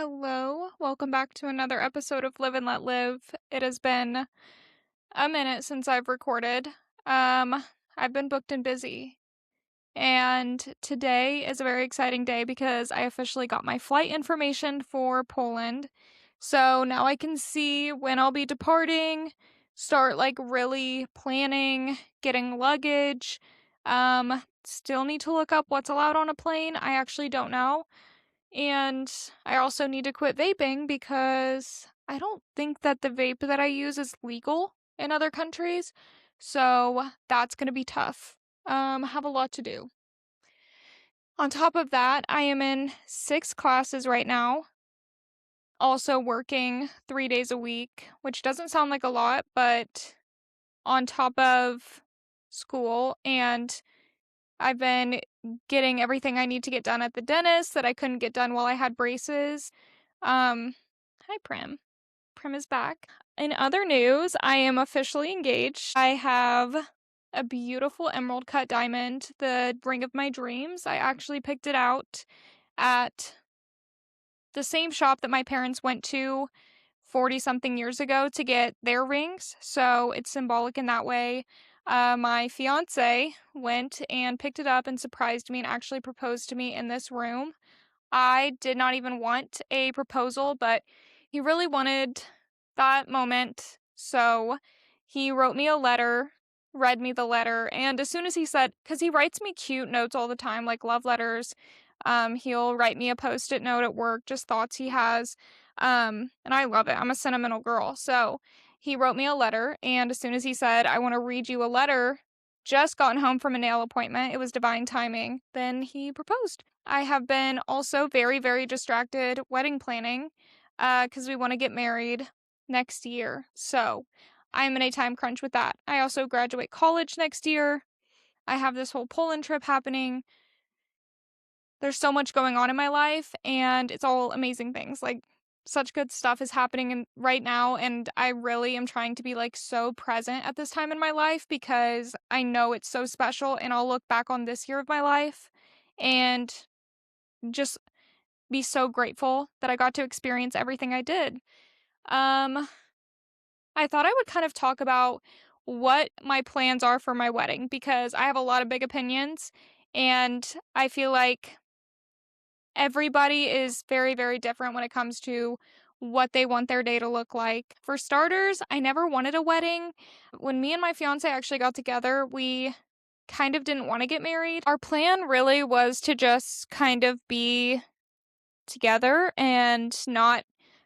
Hello, welcome back to another episode of Live and Let Live. It has been a minute since I've recorded. I've been booked and busy. And today is a very exciting day because I officially got my flight information for Poland. So now I can see when I'll be departing, start really planning, getting luggage. Still need to look up what's allowed on a plane. I actually don't know. And I also need to quit vaping because I don't think that the vape that I use is legal in other countries. So that's going to be tough. Have a lot to do. On top of that, I am in 6 classes right now, also working 3 days a week, which doesn't sound like a lot, but on top of school, and I've been getting everything I need to get done at the dentist that I couldn't get done while I had braces. Hi, Prim. Prim is back. In other news, I am officially engaged. I have a beautiful emerald cut diamond, the ring of my dreams. I actually picked it out at the same shop that my parents went to 40-something years ago to get their rings, so it's symbolic in that way. My fiance went and picked it up and surprised me and actually proposed to me in this room. I did not even want a proposal, but he really wanted that moment, so he wrote me a letter, read me the letter, and as soon as he said, because he writes me cute notes all the time, like love letters, he'll write me a post-it note at work, just thoughts he has, and I love it. I'm a sentimental girl, so he wrote me a letter, and as soon as he said, I want to read you a letter, just gotten home from a nail appointment, it was divine timing, then he proposed. I have been also very, very distracted wedding planning, because we want to get married next year, so I'm in a time crunch with that. I also graduate college next year. I have this whole Poland trip happening. There's so much going on in my life, and it's all amazing things. Such good stuff is happening right now, and I really am trying to be so present at this time in my life because I know it's so special, and I'll look back on this year of my life and just be so grateful that I got to experience everything I did. I thought I would kind of talk about what my plans are for my wedding because I have a lot of big opinions, and I feel like everybody is very, very different when it comes to what they want their day to look like. For starters, I never wanted a wedding. When me and my fiance actually got together, we kind of didn't want to get married. Our plan really was to just kind of be together and not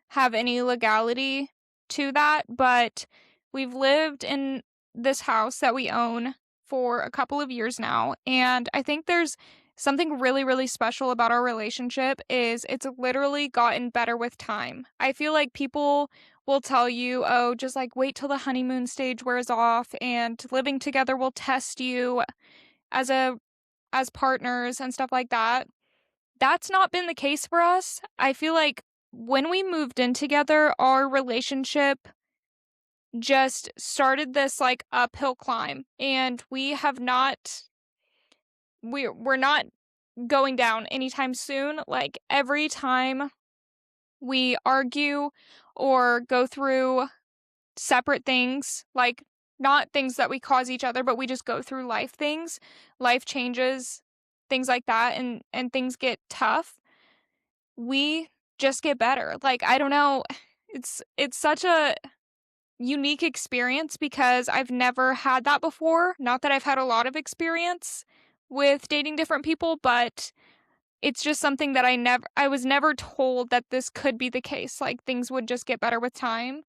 have any legality to that, but we've lived in this house that we own for a couple of years now, and I think there's something really, really special about our relationship is it's literally gotten better with time. I feel like people will tell you, oh, just wait till the honeymoon stage wears off and living together will test you as partners and stuff like that. That's not been the case for us. I feel like when we moved in together, our relationship just started this uphill climb, and we're not going down anytime soon. Every time we argue or go through separate things, not things that we cause each other, but we just go through life changes, things like that, and things get tough, we just get better. I don't know, it's such a unique experience because I've never had that before. Not that I've had a lot of experience with dating different people, but it's just something that I was never told that this could be the case. Things would just get better with time.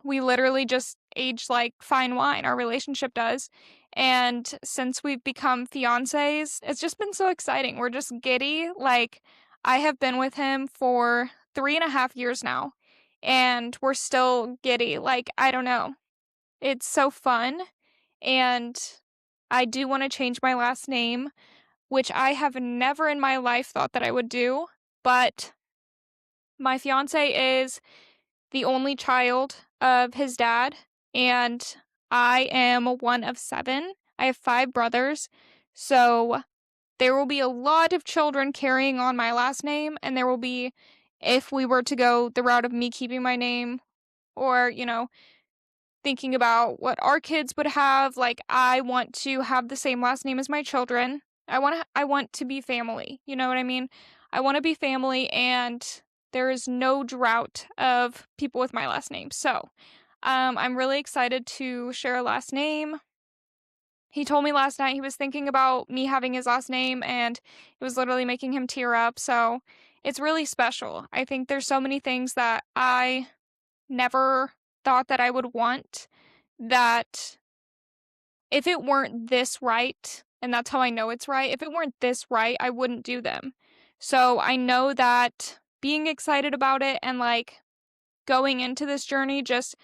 We literally just age like fine wine. Our relationship does. And since we've become fiancés, it's just been so exciting. We're just giddy. I have been with him for 3.5 years now, and we're still giddy. I don't know. It's so fun. And I do want to change my last name, which I have never in my life thought that I would do. But my fiance is the only child of his dad, and I am one of 7. I have 5 brothers, so there will be a lot of children carrying on my last name, and there will be, if we were to go the route of me keeping my name or, thinking about what our kids would have, like, I want to have the same last name as my children. I want to be family, you know what I mean? I wanna be family, and there is no drought of people with my last name, so, I'm really excited to share a last name. He told me last night he was thinking about me having his last name, and it was literally making him tear up, so it's really special. I think there's so many things that I never thought that I would want, that if it weren't this right, and that's how I know it's right, if it weren't this right, I wouldn't do them. So I know that being excited about it and like going into this journey just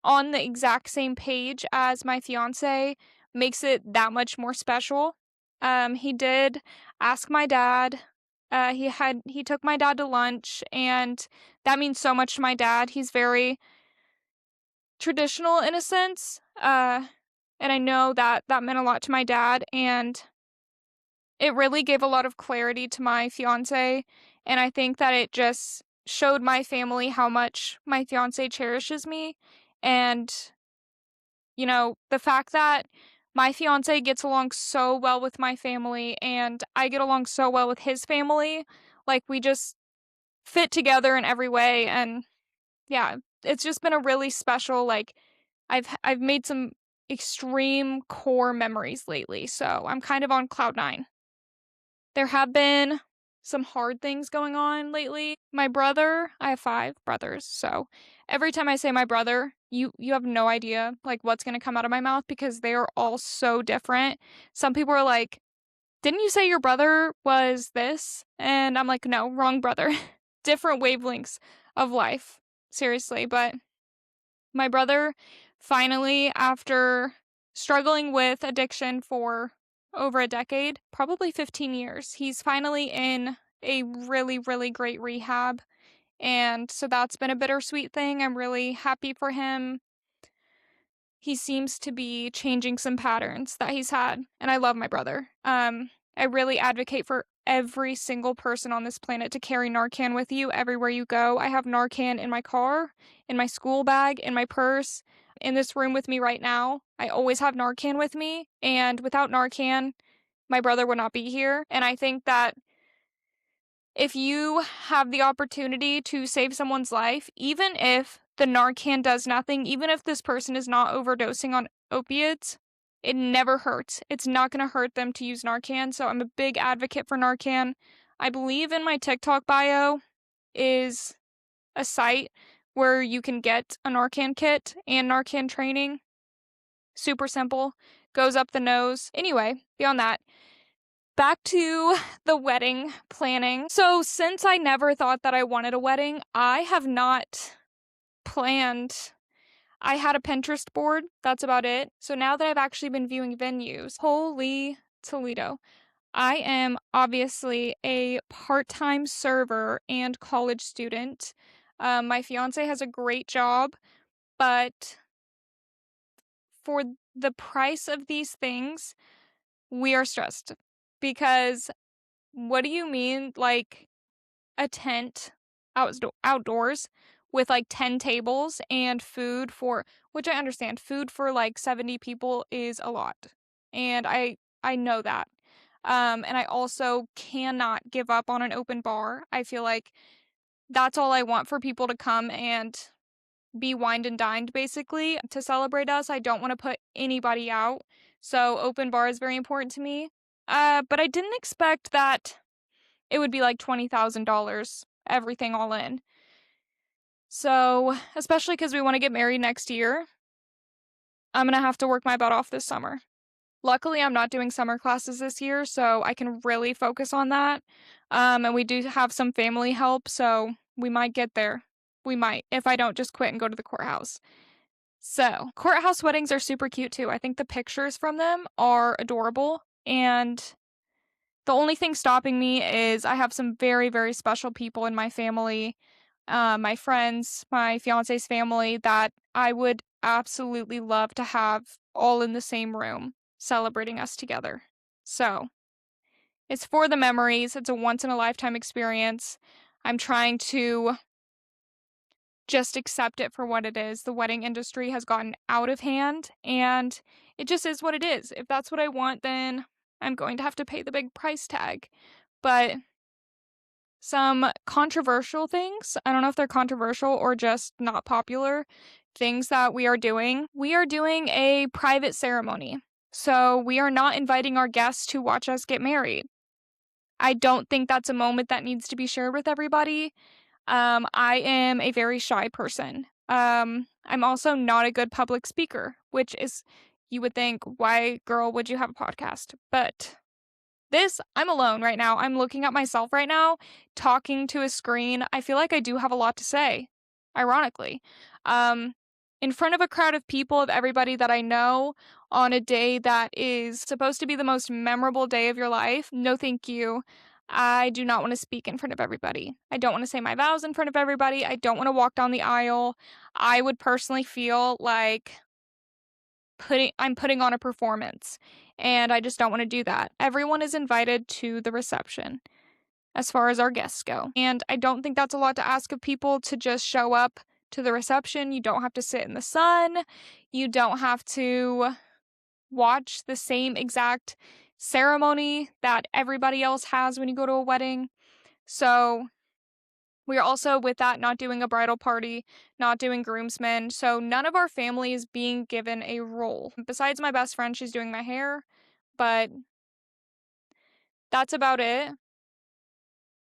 on the exact same page as my fiance makes it that much more special. He did ask my dad. He took my dad to lunch, and that means so much to my dad. He's very traditional in a sense. And I know that that meant a lot to my dad, and it really gave a lot of clarity to my fiance, and I think that it just showed my family how much my fiance cherishes me, and, the fact that my fiance gets along so well with my family and I get along so well with his family, like, we just fit together in every way, and yeah, it's just been a really special, like, I've made some extreme core memories lately, so I'm kind of on cloud 9. There have been some hard things going on lately. My brother, I have 5 brothers, so every time I say my brother, you have no idea, like, what's gonna come out of my mouth because they are all so different. Some people are like, "Didn't you say your brother was this?" And I'm like, "No, wrong brother." Different wavelengths of life, seriously, but my brother finally, after struggling with addiction for over a decade, probably 15 years, he's finally in a really, really great rehab. And so that's been a bittersweet thing. I'm really happy for him. He seems to be changing some patterns that he's had, and I love my brother. I really advocate for every single person on this planet to carry Narcan with you everywhere you go. I have Narcan in my car, in my school bag, in my purse, in this room with me right now. I always have Narcan with me, and without Narcan, my brother would not be here. And I think that if you have the opportunity to save someone's life, even if the Narcan does nothing, even if this person is not overdosing on opiates, it never hurts. It's not going to hurt them to use Narcan, so I'm a big advocate for Narcan. I believe in my TikTok bio is a site where you can get a Narcan kit and Narcan training. Super simple, goes up the nose. Anyway, beyond that, back to the wedding planning. So, since I never thought that I wanted a wedding, I have not planned. I had a Pinterest board, that's about it. So, now that I've actually been viewing venues, holy Toledo. I am obviously a part time server and college student. My fiance has a great job, but for the price of these things, we are stressed because what do you mean, like, a tent outdoors with, like, 10 tables and food for which I understand, food for, like, 70 people is a lot, and I know that. And I also cannot give up on an open bar. I feel like that's all I want for people to come and be wined and dined, basically, to celebrate us. I don't wanna put anybody out, so open bar is very important to me. But I didn't expect that it would be like $20,000, everything all in. So, especially because we want to get married next year, I'm going to have to work my butt off this summer. Luckily, I'm not doing summer classes this year, so I can really focus on that. And we do have some family help, so we might get there. We might, if I don't just quit and go to the courthouse. So, courthouse weddings are super cute too. I think the pictures from them are adorable, and the only thing stopping me is I have some very, very special people in my family, my friends, my fiance's family, that I would absolutely love to have all in the same room celebrating us together. So, it's for the memories. It's a once-in-a-lifetime experience. I'm trying to just accept it for what it is. The wedding industry has gotten out of hand, and it just is what it is. If that's what I want, then I'm going to have to pay the big price tag. But some controversial things, I don't know if they're controversial or just not popular, things that we are doing. We are doing a private ceremony. So we are not inviting our guests to watch us get married. I don't think that's a moment that needs to be shared with everybody. I am a very shy person. I'm also not a good public speaker, which is, you would think, why, girl, would you have a podcast? But I'm alone right now. I'm looking at myself right now, talking to a screen. I feel like I do have a lot to say, ironically. Um, in front of a crowd of people, of everybody that I know, on a day that is supposed to be the most memorable day of your life, no thank you. I do not want to speak in front of everybody. I don't want to say my vows in front of everybody. I don't want to walk down the aisle. I would personally feel like I'm putting on a performance, and I just don't want to do that. Everyone is invited to the reception as far as our guests go. And I don't think that's a lot to ask of people to just show up to the reception. You don't have to sit in the sun. You don't have to watch the same exact ceremony that everybody else has when you go to a wedding. So we are also, with that, not doing a bridal party, not doing groomsmen. So none of our family is being given a role. Besides my best friend, she's doing my hair, but that's about it.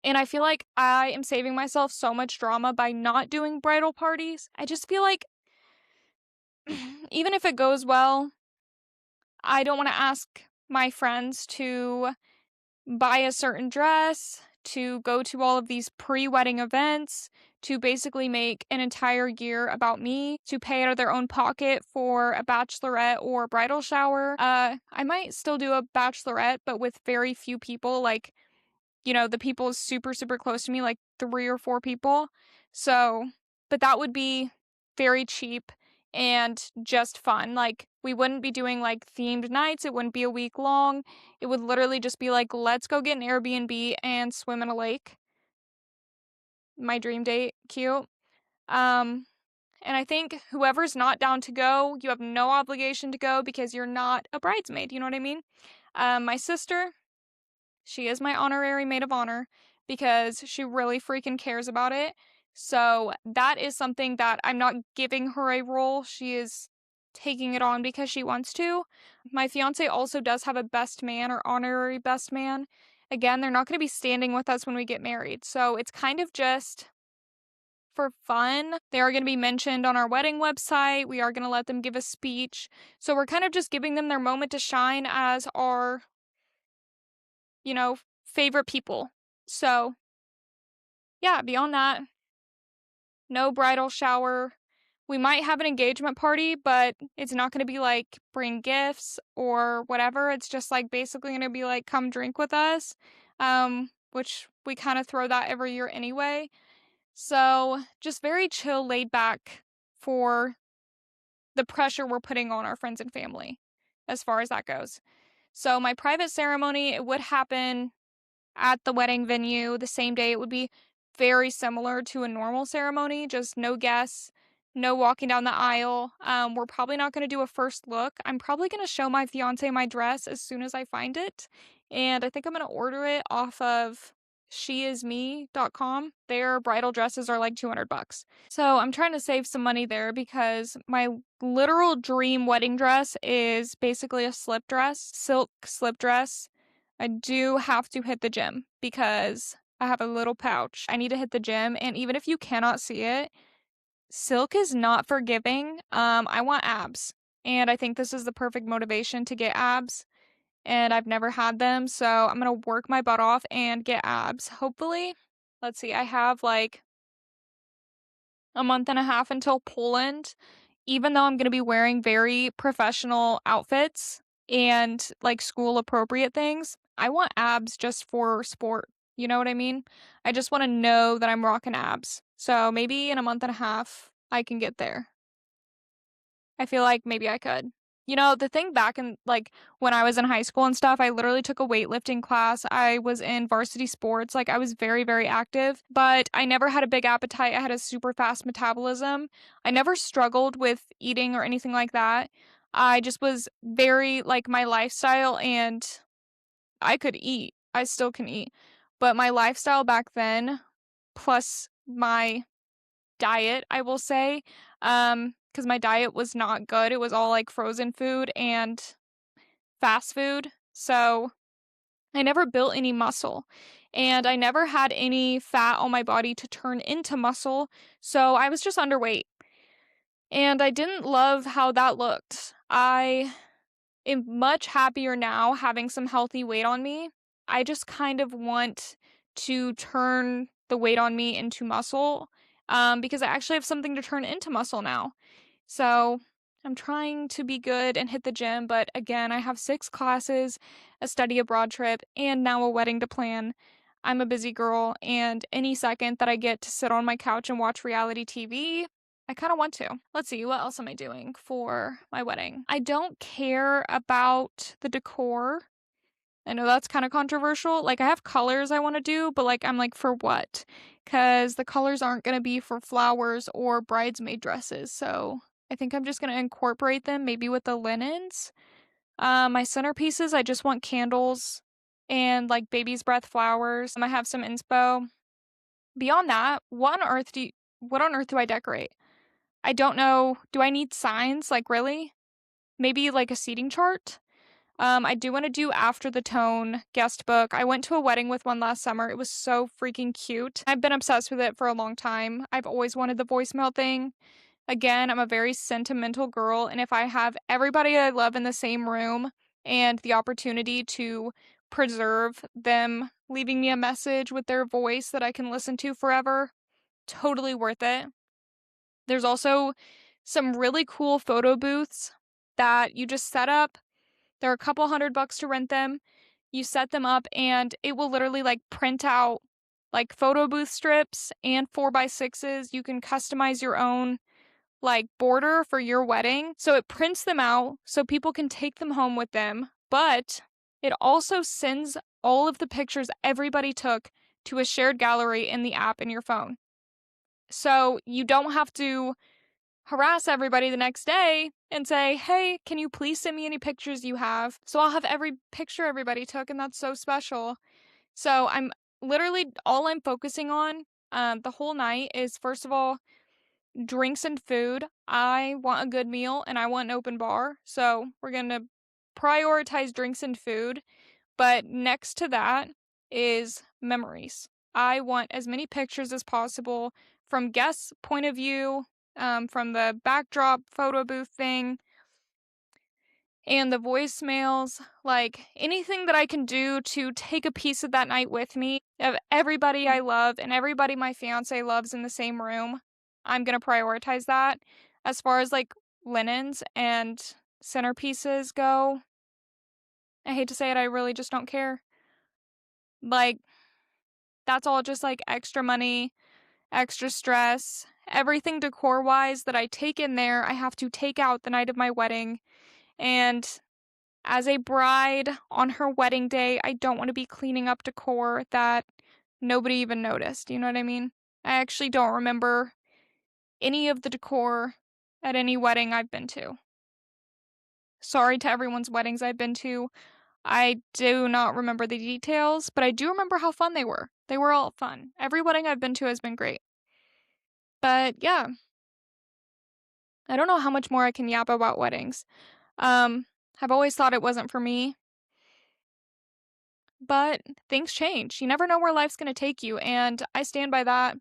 And I feel like I am saving myself so much drama by not doing bridal parties. I just feel like even if it goes well, I don't want to ask my friends to buy a certain dress, to go to all of these pre-wedding events, to basically make an entire year about me, to pay out of their own pocket for a bachelorette or bridal shower. I might still do a bachelorette, but with very few people, like, the people super, super close to me, like 3 or 4 people. So, but that would be very cheap and just fun. Like, we wouldn't be doing like themed nights. It wouldn't be a week long. It would literally just be like, let's go get an Airbnb and swim in a lake. My dream date. Cute. And I think whoever's not down to go, you have no obligation to go because you're not a bridesmaid. You know what I mean? My sister, she is my honorary maid of honor because she really freaking cares about it. So that is something that I'm not giving her a role. She is taking it on because she wants to. My fiance also does have a best man or honorary best man. Again, they're not going to be standing with us when we get married. So it's kind of just for fun. They are going to be mentioned on our wedding website. We are going to let them give a speech. So we're kind of just giving them their moment to shine as our favorite people. So, yeah, beyond that, no bridal shower. We might have an engagement party, but it's not going to be like bring gifts or whatever. It's just like basically going to be like come drink with us, which we kind of throw that every year anyway. So, just very chill, laid back for the pressure we're putting on our friends and family as far as that goes. So, my private ceremony, it would happen at the wedding venue the same day. It would be very similar to a normal ceremony, just no guests, no walking down the aisle. We're probably not going to do a first look. I'm probably going to show my fiance my dress as soon as I find it. And I think I'm going to order it off of sheisme.com. Their bridal dresses are like $200. So I'm trying to save some money there because my literal dream wedding dress is basically a slip dress, silk slip dress. I do have to hit the gym because I have a little pouch. I need to hit the gym, and even if you cannot see it, silk is not forgiving. I want abs, and I think this is the perfect motivation to get abs, and I've never had them, so I'm gonna work my butt off and get abs. Hopefully, let's see, I have like a month and a half until Poland, even though I'm going to be wearing very professional outfits and like school appropriate things. I want abs just for sport. You know what I mean? I just want to know that I'm rocking abs. So maybe in a month and a half, I can get there. I feel like maybe I could. You know, the thing back in, like, when I was in high school and stuff, I literally took a weightlifting class. I was in varsity sports. Like, I was very, very active, but I never had a big appetite. I had a super fast metabolism. I never struggled with eating or anything like that. I just was very, like, my lifestyle, and I could eat. I still can eat. But my lifestyle back then, plus my diet, I will say, because my diet was not good. It was all like frozen food and fast food. So I never built any muscle, and I never had any fat on my body to turn into muscle. So I was just underweight, and I didn't love how that looked. I am much happier now having some healthy weight on me. I just kind of want to turn the weight on me into muscle, because I actually have something to turn into muscle now. So I'm trying to be good and hit the gym, but again, I have 6 classes, a study abroad trip, and now a wedding to plan. I'm a busy girl, and any second that I get to sit on my couch and watch reality TV, I kind of want to. Let's see, what else am I doing for my wedding? I don't care about the decor. I know that's kind of controversial. Like, I have colors I want to do, but like, I'm like, for what? Because the colors aren't going to be for flowers or bridesmaid dresses. So I think I'm just going to incorporate them maybe with the linens. My centerpieces, I just want candles and like baby's breath flowers. I have some inspo. Beyond that, what on earth do I decorate? I don't know. Do I need signs? Like, really? Maybe like a seating chart? I do want to do After the Tone guest book. I went to a wedding with one last summer. It was so freaking cute. I've been obsessed with it for a long time. I've always wanted the voicemail thing. Again, I'm a very sentimental girl, and if I have everybody I love in the same room and the opportunity to preserve them leaving me a message with their voice that I can listen to forever, totally worth it. There's also some really cool photo booths that you just set up. They're a couple $100 to rent them. You set them up and it will literally like print out like photo booth strips and 4x6s. You can customize your own like border for your wedding. So it prints them out so people can take them home with them. But it also sends all of the pictures everybody took to a shared gallery in the app in your phone. So you don't have to harass everybody the next day and say, hey, can you please send me any pictures you have? So I'll have every picture everybody took, and that's so special. So I'm literally, all I'm focusing on the whole night is, first of all, drinks and food. I want a good meal and I want an open bar. So we're going to prioritize drinks and food. But next to that is memories. I want as many pictures as possible from guests' point of view, from the backdrop photo booth thing, and the voicemails, like anything that I can do to take a piece of that night with me, of everybody I love and everybody my fiance loves in the same room. I'm going to prioritize that. As far as like linens and centerpieces go, I hate to say it, I really just don't care. Like, that's all just like extra money, extra stress. Everything decor wise that I take in there, I have to take out the night of my wedding. And as a bride on her wedding day, I don't want to be cleaning up decor that nobody even noticed. You know what I mean? I actually don't remember any of the decor at any wedding I've been to. Sorry to everyone's weddings I've been to. I do not remember the details, but I do remember how fun they were. They were all fun. Every wedding I've been to has been great. But yeah, I don't know how much more I can yap about weddings. I've always thought it wasn't for me, but things change. You never know where life's going to take you, and I stand by that.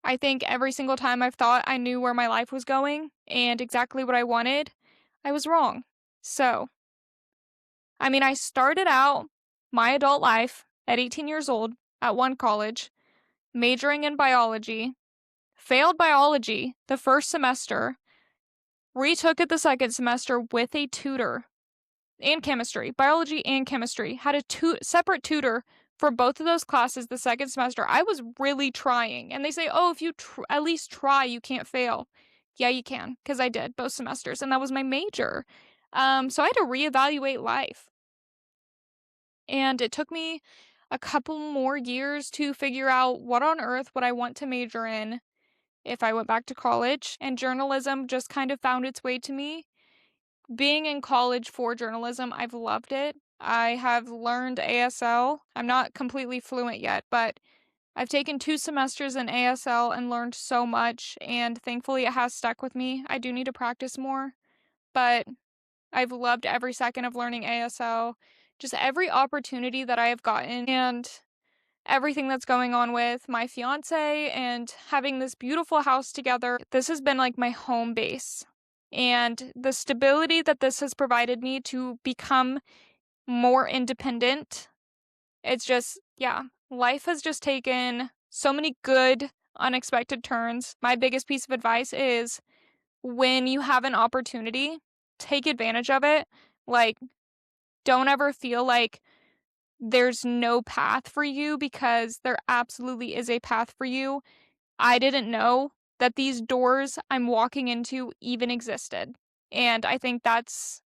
I think every single time I've thought I knew where my life was going and exactly what I wanted, I was wrong. So, I mean, I started out my adult life at 18 years old at one college, majoring in biology, failed biology the first semester, retook it the second semester with a tutor, and chemistry, biology and chemistry, had a separate tutor for both of those classes the second semester. I was really trying. And they say, oh, if you at least try, you can't fail. Yeah, you can, because I did both semesters, and that was my major. So I had to reevaluate life. And it took me a couple more years to figure out what on earth would I want to major in if I went back to college. And journalism just kind of found its way to me. Being in college for journalism, I've loved it. I have learned ASL. I'm not completely fluent yet, but I've taken 2 semesters in ASL and learned so much, and thankfully it has stuck with me. I do need to practice more, but I've loved every second of learning ASL. Just every opportunity that I have gotten and everything that's going on with my fiance and having this beautiful house together. This has been like my home base. And the stability that this has provided me to become more independent, it's just, yeah, life has just taken so many good, unexpected turns. My biggest piece of advice is when you have an opportunity, take advantage of it. Like, don't ever feel like there's no path for you, because there absolutely is a path for you. I didn't know that these doors I'm walking into even existed. And I think that's,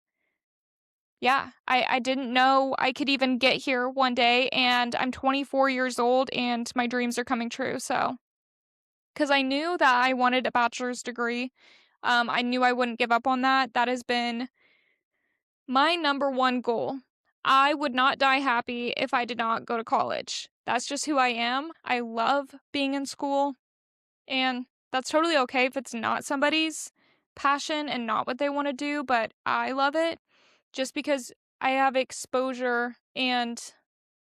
yeah, I didn't know I could even get here one day, and I'm 24 years old and my dreams are coming true. So, because I knew that I wanted a bachelor's degree, I knew I wouldn't give up on that. That has been my number one goal. I would not die happy if I did not go to college. That's just who I am. I love being in school, and that's totally okay if it's not somebody's passion and not what they want to do, but I love it just because I have exposure and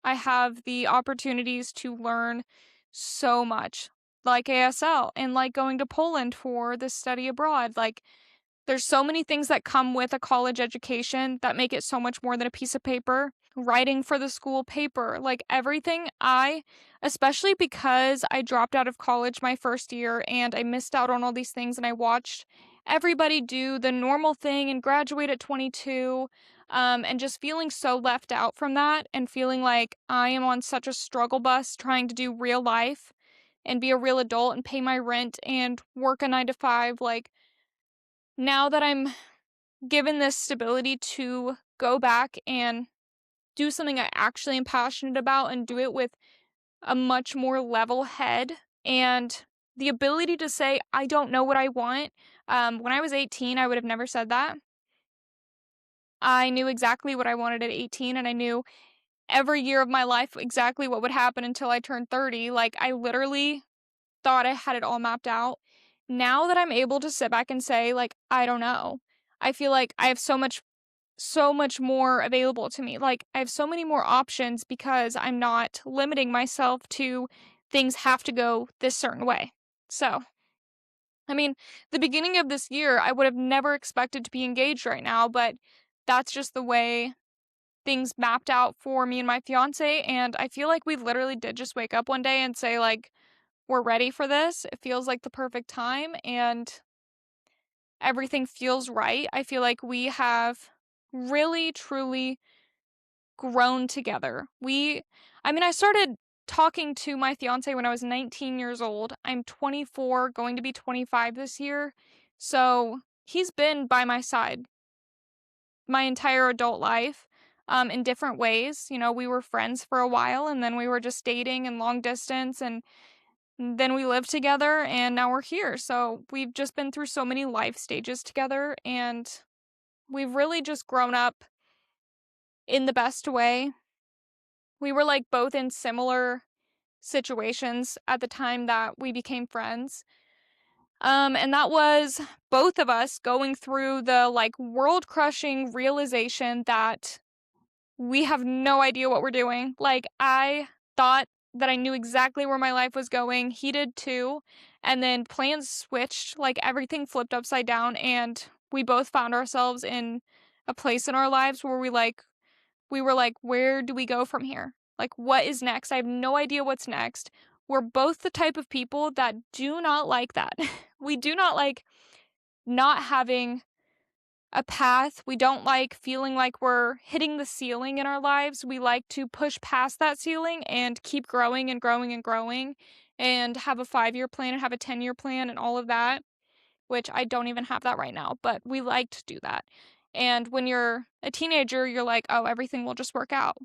I have the opportunities to learn so much, like ASL and like going to Poland for the study abroad. Like, there's so many things that come with a college education that make it so much more than a piece of paper. Writing for the school paper, like everything. Especially because I dropped out of college my first year and I missed out on all these things, and I watched everybody do the normal thing and graduate at 22, and just feeling so left out from that and feeling like I am on such a struggle bus trying to do real life and be a real adult and pay my rent and work a 9 to 5. Like, now that I'm given this stability to go back and do something I actually am passionate about and do it with a much more level head and the ability to say, I don't know what I want. When I was 18, I would have never said that. I knew exactly what I wanted at 18, and I knew every year of my life exactly what would happen until I turned 30. Like, I literally thought I had it all mapped out. Now that I'm able to sit back and say, like, I don't know, I feel like I have so much more available to me. Like, I have so many more options because I'm not limiting myself to things have to go this certain way. So, I mean, the beginning of this year, I would have never expected to be engaged right now, but that's just the way things mapped out for me and my fiance. And I feel like we literally did just wake up one day and say, like, we're ready for this. It feels like the perfect time and everything feels right. I feel like we have really, truly grown together. I started talking to my fiance when I was 19 years old. I'm 24, going to be 25 this year. So he's been by my side my entire adult life, in different ways. You know, we were friends for a while and then we were just dating and long distance, and then we lived together and now we're here. So we've just been through so many life stages together, and we've really just grown up in the best way. We were like both in similar situations at the time that we became friends. And that was both of us going through the like world crushing realization that we have no idea what we're doing. Like, I thought that I knew exactly where my life was going. He did too. And then plans switched, like everything flipped upside down, and we both found ourselves in a place in our lives where we were like, where do we go from here? Like, what is next? I have no idea what's next. We're both the type of people that do not like that. We do not like not having a path. We don't like feeling like we're hitting the ceiling in our lives. We like to push past that ceiling and keep growing and growing and growing and have a 5-year plan and have a 10-year plan and all of that, which I don't even have that right now, but we like to do that. And when you're a teenager, you're like, oh, everything will just work out.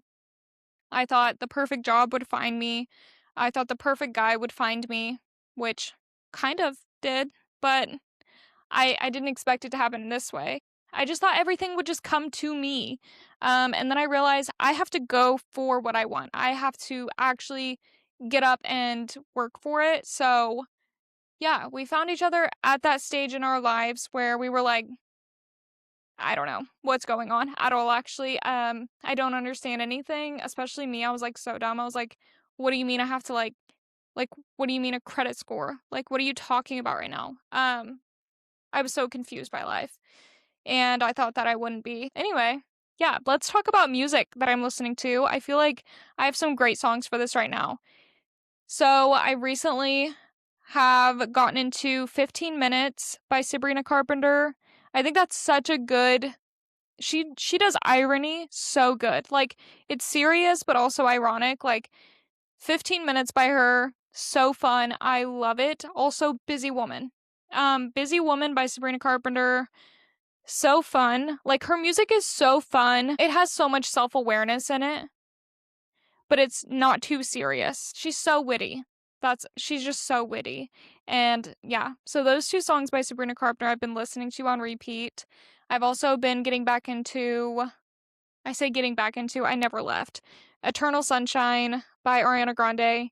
I thought the perfect job would find me. I thought the perfect guy would find me, which kind of did, but I didn't expect it to happen in this way. I just thought everything would just come to me. And then I realized I have to go for what I want. I have to actually get up and work for it. So, yeah, we found each other at that stage in our lives where we were like, I don't know what's going on at all, actually. I don't understand anything, especially me. I was like so dumb. I was like, what do you mean I have to like, what do you mean a credit score? Like, what are you talking about right now? I was so confused by life, and I thought that I wouldn't be. Anyway, yeah, let's talk about music that I'm listening to. I feel like I have some great songs for this right now. So I recently have gotten into 15 Minutes by Sabrina Carpenter. I think that's such a good she does irony so good. Like, it's serious but also ironic. Like, 15 Minutes by her, so fun. I love it. Also Busy Woman. Busy Woman by Sabrina Carpenter, so fun. Like, her music is so fun. It has so much self-awareness in it, but it's not too serious. She's so witty. She's just so witty. And yeah, so those two songs by Sabrina Carpenter I've been listening to on repeat. I've also been getting back into, I say getting back into, I never left. Eternal Sunshine by Ariana Grande.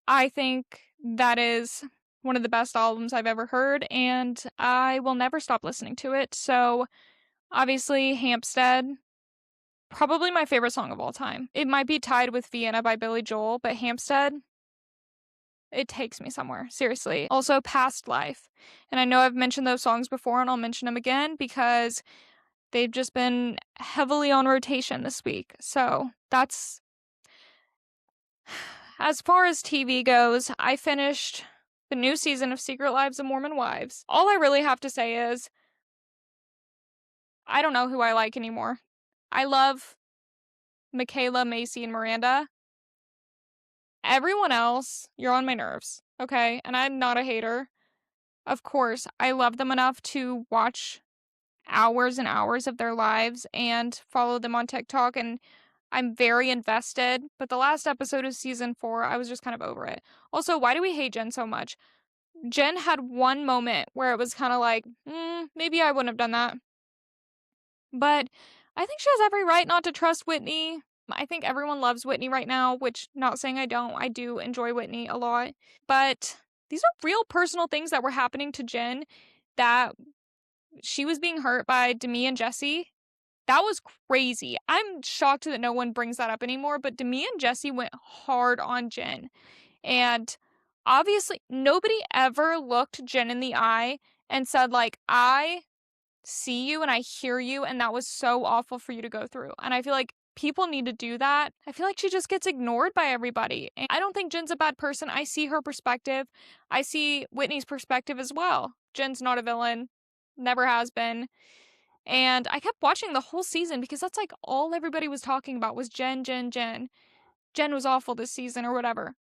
I think that is one of the best albums I've ever heard, and I will never stop listening to it. So, obviously, Hampstead, probably my favorite song of all time. It might be tied with Vienna by Billy Joel, but Hampstead, it takes me somewhere, seriously. Also, Past Life. And I know I've mentioned those songs before, and I'll mention them again because they've just been heavily on rotation this week. So, that's. As far as TV goes, I finished the new season of Secret Lives of Mormon Wives. All I really have to say is, I don't know who I like anymore. I love Michaela, Macy, and Miranda. Everyone else, you're on my nerves, okay? And I'm not a hater. Of course, I love them enough to watch hours and hours of their lives and follow them on TikTok, and I'm very invested. But the last episode of season 4, I was just kind of over it. Also, why do we hate Jen so much? Jen had one moment where it was kind of like, maybe I wouldn't have done that. But I think she has every right not to trust Whitney. I think everyone loves Whitney right now, which, not saying I don't. I do enjoy Whitney a lot. But these are real personal things that were happening to Jen, that she was being hurt by Demi and Jesse. That was crazy. I'm shocked that no one brings that up anymore, but Demi and Jesse went hard on Jen. And obviously, nobody ever looked Jen in the eye and said, like, I see you and I hear you, and that was so awful for you to go through. And I feel like people need to do that. I feel like she just gets ignored by everybody. And I don't think Jen's a bad person. I see her perspective. I see Whitney's perspective as well. Jen's not a villain, never has been. And I kept watching the whole season because that's like all everybody was talking about was Jen, Jen, Jen. Jen was awful this season or whatever.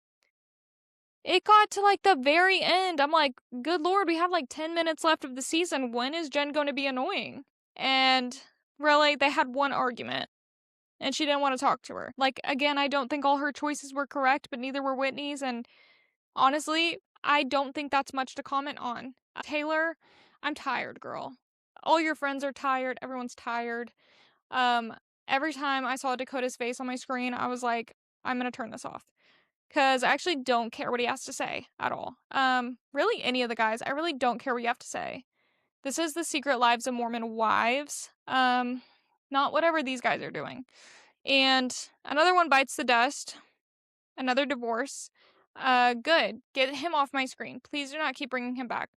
It got to like the very end. I'm like, good lord, we have like 10 minutes left of the season. When is Jen going to be annoying? And really, they had one argument, and she didn't want to talk to her. Like, again, I don't think all her choices were correct, but neither were Whitney's. And honestly, I don't think that's much to comment on. Taylor, I'm tired, girl. All your friends are tired. Everyone's tired. Every time I saw Dakota's face on my screen, I was like, I'm going to turn this off. Because I actually don't care what he has to say at all. Really, any of the guys, I really don't care what you have to say. This is the Secret Lives of Mormon Wives. Not whatever these guys are doing. And another one bites the dust. Another divorce. Good. Get him off my screen. Please do not keep bringing him back.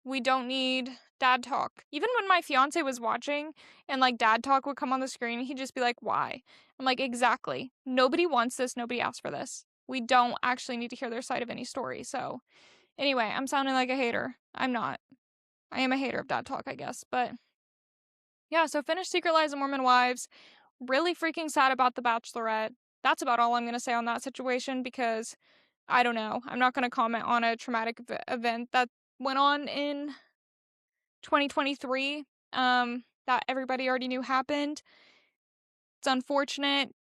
We don't need dad talk. Even when my fiance was watching and like dad talk would come on the screen, he'd just be like, why? I'm like, exactly. Nobody wants this. Nobody asked for this. We don't actually need to hear their side of any story. So anyway, I'm sounding like a hater. I'm not. I am a hater of dad talk, I guess. But yeah, so finish Secret Lives of Mormon Wives. Really freaking sad about The Bachelorette. That's about all I'm going to say on that situation because I don't know. I'm not going to comment on a traumatic event that went on in 2023. that everybody already knew happened. It's unfortunate.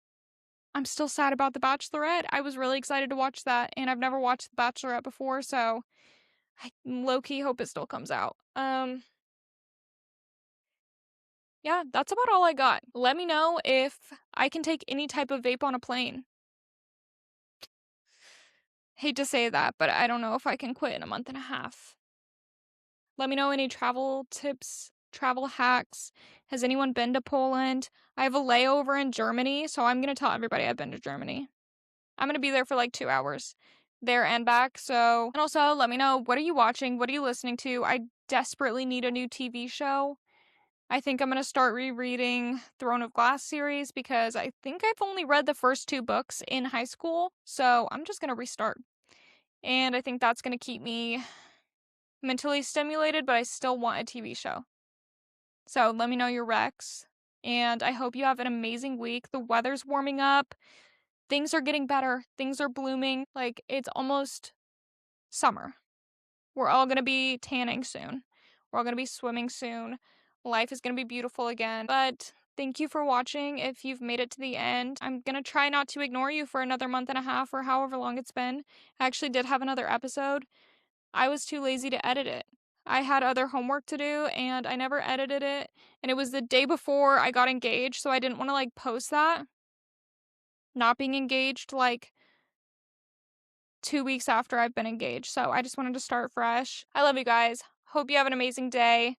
I'm still sad about The Bachelorette. I was really excited to watch that, and I've never watched The Bachelorette before, so I low-key hope it still comes out. Yeah, that's about all I got. Let me know if I can take any type of vape on a plane. Hate to say that, but I don't know if I can quit in a month and a half. Let me know any travel tips, travel hacks. Has anyone been to Poland? I have a layover in Germany, so I'm going to tell everybody I've been to Germany. I'm going to be there for like 2 hours, there and back. So, and also let me know, what are you watching? What are you listening to? I desperately need a new TV show. I think I'm going to start rereading Throne of Glass series because I think I've only read the first 2 books in high school. So I'm just going to restart. And I think that's going to keep me mentally stimulated, but I still want a TV show. So let me know your recs. And I hope you have an amazing week. The weather's warming up. Things are getting better. Things are blooming. Like, it's almost summer. We're all going to be tanning soon. We're all going to be swimming soon. Life is going to be beautiful again. But thank you for watching. If you've made it to the end, I'm going to try not to ignore you for another month and a half or however long it's been. I actually did have another episode. I was too lazy to edit it. I had other homework to do and I never edited it. And it was the day before I got engaged, so I didn't want to like post that. Not being engaged like 2 weeks after I've been engaged. So I just wanted to start fresh. I love you guys. Hope you have an amazing day.